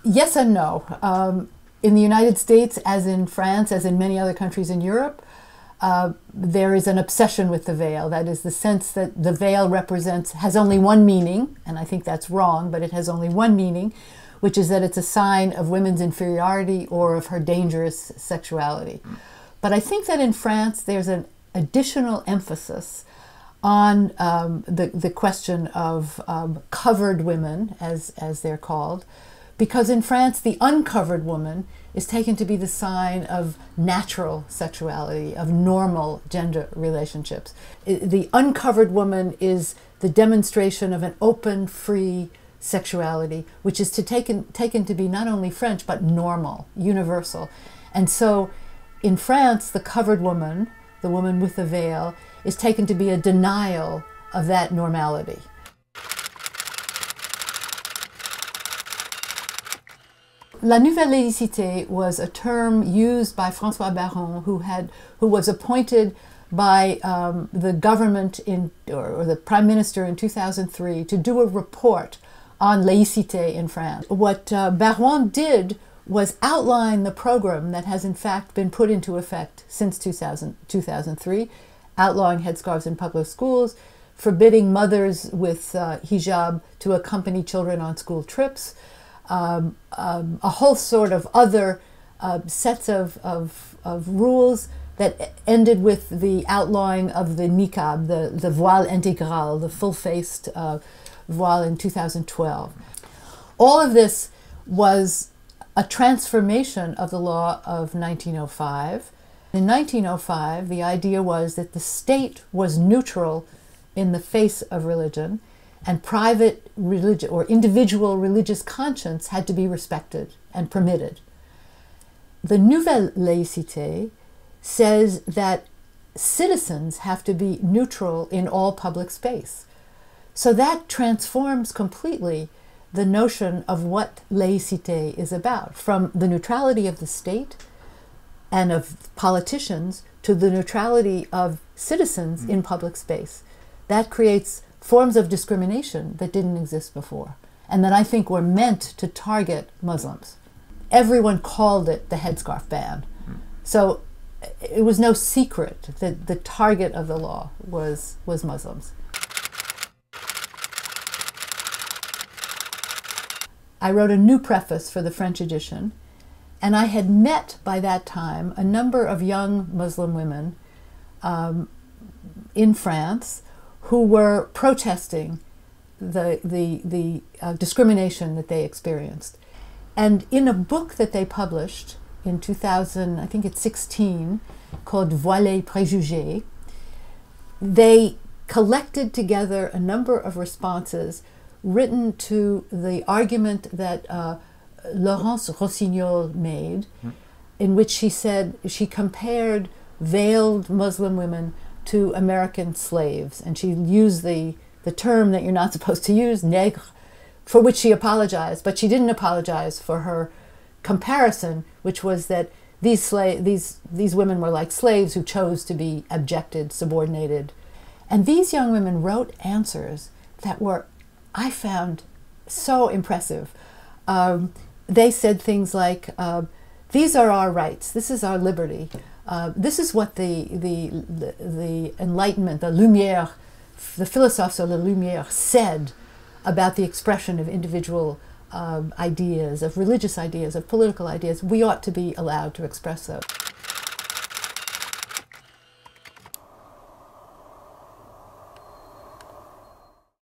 Yes and no. In the United States, as in France, as in many other countries in Europe, there is an obsession with the veil. That is the sense that the veil has only one meaning, and I think that's wrong, but it has only one meaning, which is that it's a sign of women's inferiority or of her dangerous sexuality. But I think that in France, there's an additional emphasis on the question of covered women, as they're called, because in France, the uncovered woman is taken to be the sign of natural sexuality, of normal gender relationships. The uncovered woman is the demonstration of an open, free sexuality, which is taken to be not only French, but normal, universal. And so in France, the covered woman, the woman with the veil, is taken to be a denial of that normality. La nouvelle Laïcité was a term used by François Baron, who was appointed by the government or the prime minister in 2003 to do a report on laïcité in France. What Baron did was outline the program that has in fact been put into effect since 2003, outlawing headscarves in public schools, forbidding mothers with hijab to accompany children on school trips, a whole sort of other sets of rules that ended with the outlawing of the niqab, the voile intégral, the full-faced voile in 2012. All of this was a transformation of the law of 1905. In 1905, the idea was that the state was neutral in the face of religion, and private religion or individual religious conscience had to be respected and permitted. The nouvelle laïcité says that citizens have to be neutral in all public space. So that transforms completely the notion of what laïcité is about, from the neutrality of the state and of politicians to the neutrality of citizens in public space. That creates forms of discrimination that didn't exist before, and that I think were meant to target Muslims. Everyone called it the headscarf ban. So it was no secret that the target of the law was Muslims. I wrote a new preface for the French edition, and I had met by that time a number of young Muslim women in France who were protesting the discrimination that they experienced. And in a book that they published in 2000, I think it's 16, called Voile et préjugés, they collected together a number of responses written to the argument that Laurence Rossignol made, in which she compared veiled Muslim women to American slaves, and she used the term that you're not supposed to use, nègre, for which she apologized, but she didn't apologize for her comparison, which was that these women were like slaves who chose to be abjected, subordinated. And these young women wrote answers that were, I found, so impressive. They said things like, these are our rights, this is our liberty, this is what the Enlightenment, the Lumière, the philosophes of the Lumière said about the expression of individual ideas, of religious ideas, of political ideas. We ought to be allowed to express those.